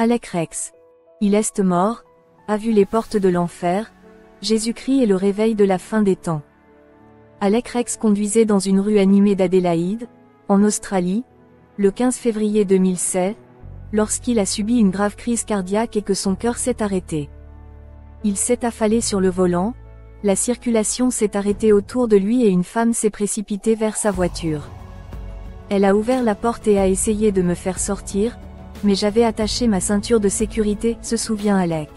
Alec Rex. Il est mort, a vu les portes de l'enfer, Jésus-Christ et le réveil de la fin des temps. Alec Rex conduisait dans une rue animée d'Adélaïde, en Australie, le 15 février 2007, lorsqu'il a subi une grave crise cardiaque et que son cœur s'est arrêté. Il s'est affalé sur le volant, la circulation s'est arrêtée autour de lui et une femme s'est précipitée vers sa voiture. Elle a ouvert la porte et a essayé de me faire sortir, mais j'avais attaché ma ceinture de sécurité, se souvient Alec.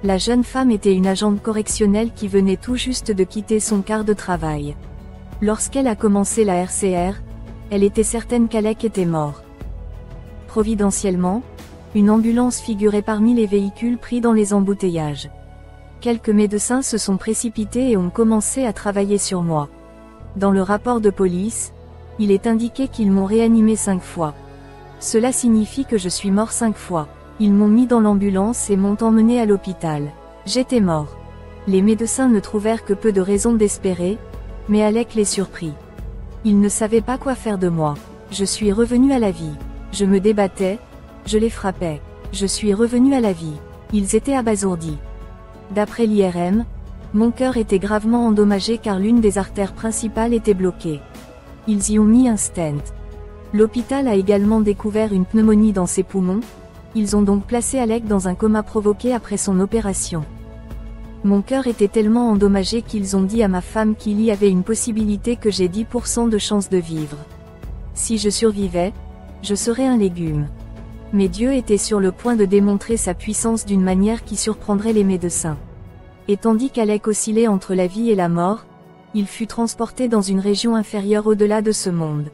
La jeune femme était une agente correctionnelle qui venait tout juste de quitter son quart de travail. Lorsqu'elle a commencé la RCR, elle était certaine qu'Alec était mort. Providentiellement, une ambulance figurait parmi les véhicules pris dans les embouteillages. Quelques médecins se sont précipités et ont commencé à travailler sur moi. Dans le rapport de police, il est indiqué qu'ils m'ont réanimé 5 fois. Cela signifie que je suis mort 5 fois. Ils m'ont mis dans l'ambulance et m'ont emmené à l'hôpital. J'étais mort. Les médecins ne trouvèrent que peu de raisons d'espérer, mais Alec les surprit. Ils ne savaient pas quoi faire de moi. Je suis revenu à la vie. Je me débattais, je les frappais. Je suis revenu à la vie. Ils étaient abasourdis. D'après l'IRM, mon cœur était gravement endommagé car l'une des artères principales était bloquée. Ils y ont mis un stent. L'hôpital a également découvert une pneumonie dans ses poumons. Ils ont donc placé Alec dans un coma provoqué après son opération. Mon cœur était tellement endommagé qu'ils ont dit à ma femme qu'il y avait une possibilité que j'ai 10% de chance de vivre. Si je survivais, je serais un légume. Mais Dieu était sur le point de démontrer sa puissance d'une manière qui surprendrait les médecins. Et tandis qu'Alec oscillait entre la vie et la mort, il fut transporté dans une région inférieure au-delà de ce monde.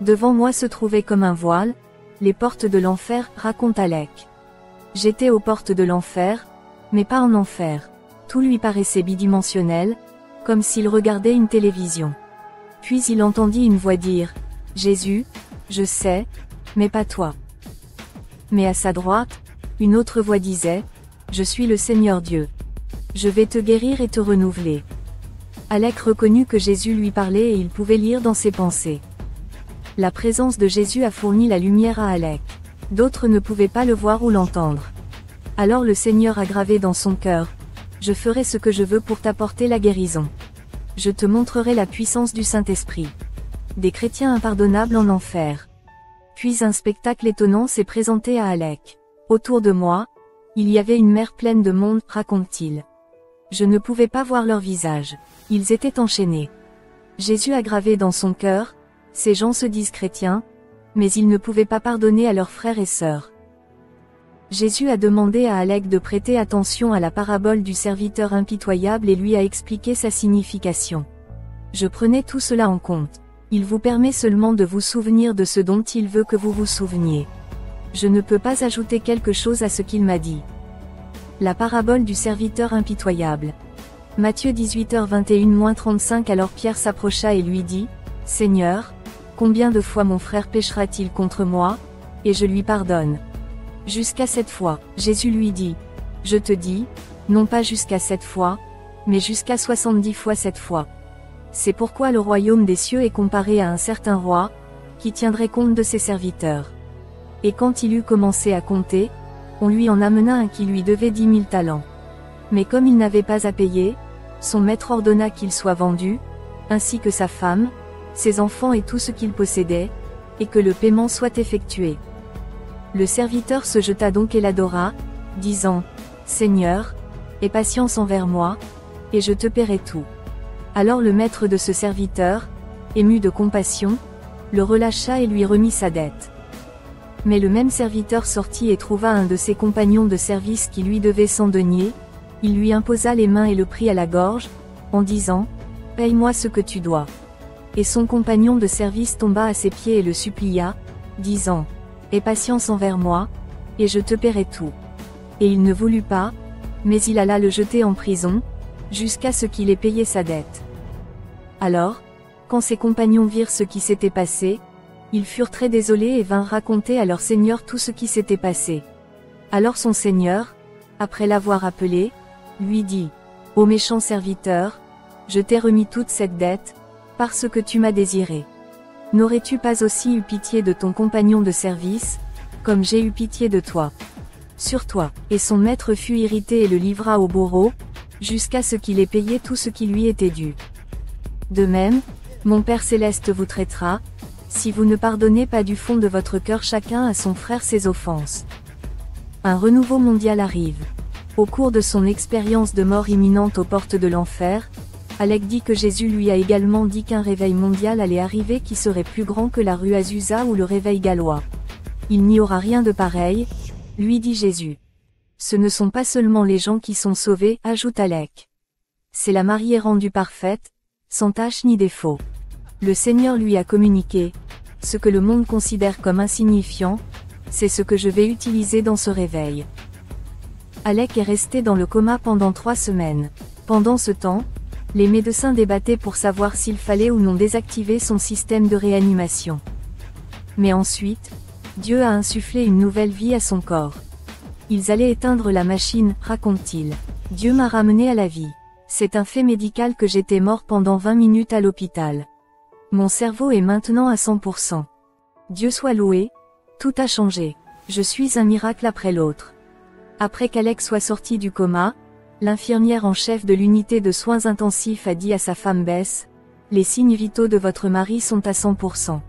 Devant moi se trouvait comme un voile, les portes de l'enfer, raconte Alec. J'étais aux portes de l'enfer, mais pas en enfer. Tout lui paraissait bidimensionnel, comme s'il regardait une télévision. Puis il entendit une voix dire, « Jésus, je sais, mais pas toi. » Mais à sa droite, une autre voix disait, « Je suis le Seigneur Dieu. Je vais te guérir et te renouveler. » Alec reconnut que Jésus lui parlait et il pouvait lire dans ses pensées. La présence de Jésus a fourni la lumière à Alec. D'autres ne pouvaient pas le voir ou l'entendre. Alors le Seigneur a gravé dans son cœur, « Je ferai ce que je veux pour t'apporter la guérison. Je te montrerai la puissance du Saint-Esprit. » Des chrétiens impardonnables en enfer. Puis un spectacle étonnant s'est présenté à Alec. Autour de moi, il y avait une mer pleine de monde, raconte-t-il. Je ne pouvais pas voir leur visage. Ils étaient enchaînés. Jésus a gravé dans son cœur, ces gens se disent chrétiens, mais ils ne pouvaient pas pardonner à leurs frères et sœurs. Jésus a demandé à Alec de prêter attention à la parabole du serviteur impitoyable et lui a expliqué sa signification. Je prenais tout cela en compte. Il vous permet seulement de vous souvenir de ce dont il veut que vous vous souveniez. Je ne peux pas ajouter quelque chose à ce qu'il m'a dit. La parabole du serviteur impitoyable. Matthieu 18h21-35. Alors Pierre s'approcha et lui dit, « Seigneur, combien de fois mon frère péchera-t-il contre moi, et je lui pardonne? Jusqu'à 7 fois. » Jésus lui dit, « Je te dis, non pas jusqu'à 7 fois, mais jusqu'à 70 fois 7 fois. C'est pourquoi le royaume des cieux est comparé à un certain roi, qui tiendrait compte de ses serviteurs. Et quand il eut commencé à compter, on lui en amena un qui lui devait 10 000 talents. Mais comme il n'avait pas à payer, son maître ordonna qu'il soit vendu, ainsi que sa femme, ses enfants et tout ce qu'il possédait, et que le paiement soit effectué. Le serviteur se jeta donc et l'adora, disant, « Seigneur, aie patience envers moi, et je te paierai tout. » Alors le maître de ce serviteur, ému de compassion, le relâcha et lui remit sa dette. Mais le même serviteur sortit et trouva un de ses compagnons de service qui lui devait 100 deniers, il lui imposa les mains et le prit à la gorge, en disant, « Paye-moi ce que tu dois. » Et son compagnon de service tomba à ses pieds et le supplia, disant, « Aie patience envers moi, et je te paierai tout. » Et il ne voulut pas, mais il alla le jeter en prison, jusqu'à ce qu'il ait payé sa dette. Alors, quand ses compagnons virent ce qui s'était passé, ils furent très désolés et vinrent raconter à leur seigneur tout ce qui s'était passé. Alors son seigneur, après l'avoir appelé, lui dit, « Ô méchant serviteur, je t'ai remis toute cette dette, parce que tu m'as désiré. N'aurais-tu pas aussi eu pitié de ton compagnon de service, comme j'ai eu pitié de toi. Sur toi. Et son maître fut irrité et le livra au bourreau, jusqu'à ce qu'il ait payé tout ce qui lui était dû. De même, mon Père céleste vous traitera, si vous ne pardonnez pas du fond de votre cœur chacun à son frère ses offenses. Un renouveau mondial arrive. Au cours de son expérience de mort imminente aux portes de l'enfer, Alec dit que Jésus lui a également dit qu'un réveil mondial allait arriver qui serait plus grand que la rue Azusa ou le réveil gallois. Il n'y aura rien de pareil, lui dit Jésus. Ce ne sont pas seulement les gens qui sont sauvés, ajoute Alec. C'est la mariée rendue parfaite, sans tache ni défaut. Le Seigneur lui a communiqué, ce que le monde considère comme insignifiant, c'est ce que je vais utiliser dans ce réveil. Alec est resté dans le coma pendant 3 semaines. Pendant ce temps, les médecins débattaient pour savoir s'il fallait ou non désactiver son système de réanimation. Mais ensuite, Dieu a insufflé une nouvelle vie à son corps. Ils allaient éteindre la machine, raconte-t-il. Dieu m'a ramené à la vie. C'est un fait médical que j'étais mort pendant 20 minutes à l'hôpital. Mon cerveau est maintenant à 100%. Dieu soit loué, tout a changé. Je suis un miracle après l'autre. Après qu'Alec soit sorti du coma, l'infirmière en chef de l'unité de soins intensifs a dit à sa femme Bess, « Les signes vitaux de votre mari sont à 100%. »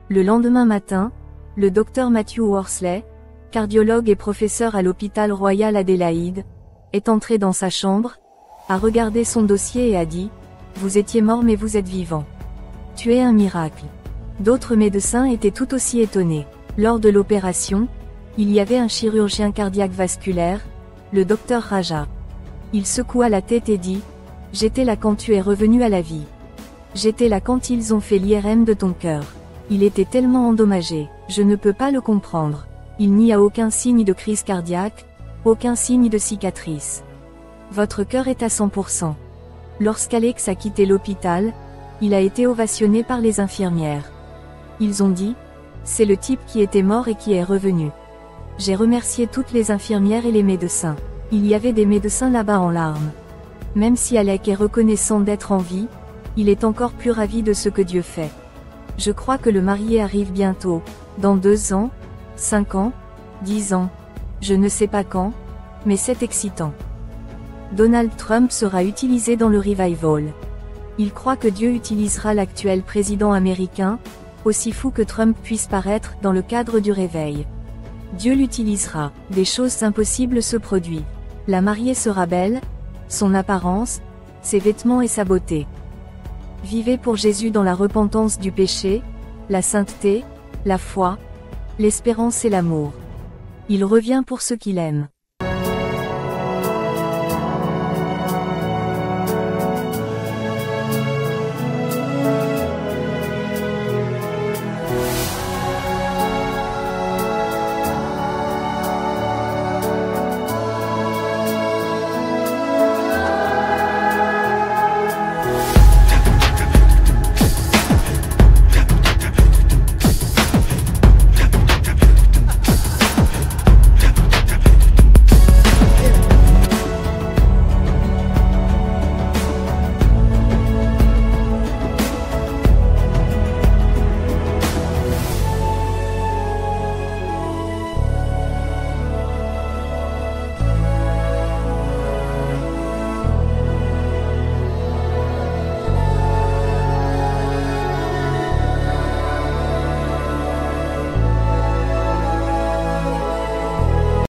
Le lendemain matin, le docteur Matthew Worsley, cardiologue et professeur à l'hôpital Royal Adélaïde, est entré dans sa chambre, a regardé son dossier et a dit, « Vous étiez mort mais vous êtes vivant. Tu es un miracle. » D'autres médecins étaient tout aussi étonnés. Lors de l'opération, il y avait un chirurgien cardiaque vasculaire, le docteur Raja. Il secoua la tête et dit, « J'étais là quand tu es revenu à la vie. J'étais là quand ils ont fait l'IRM de ton cœur. Il était tellement endommagé, je ne peux pas le comprendre. Il n'y a aucun signe de crise cardiaque, aucun signe de cicatrice. Votre cœur est à 100%. » Lorsqu'Alex a quitté l'hôpital, il a été ovationné par les infirmières. Ils ont dit, « C'est le type qui était mort et qui est revenu. » J'ai remercié toutes les infirmières et les médecins. Il y avait des médecins là-bas en larmes. Même si Alec est reconnaissant d'être en vie, il est encore plus ravi de ce que Dieu fait. Je crois que le marié arrive bientôt, dans 2 ans, 5 ans, 10 ans. Je ne sais pas quand, mais c'est excitant. Donald Trump sera utilisé dans le revival. Il croit que Dieu utilisera l'actuel président américain, aussi fou que Trump puisse paraître, dans le cadre du réveil. Dieu l'utilisera, des choses impossibles se produisent. La mariée sera belle, son apparence, ses vêtements et sa beauté. Vivez pour Jésus dans la repentance du péché, la sainteté, la foi, l'espérance et l'amour. Il revient pour ceux qu'il aime.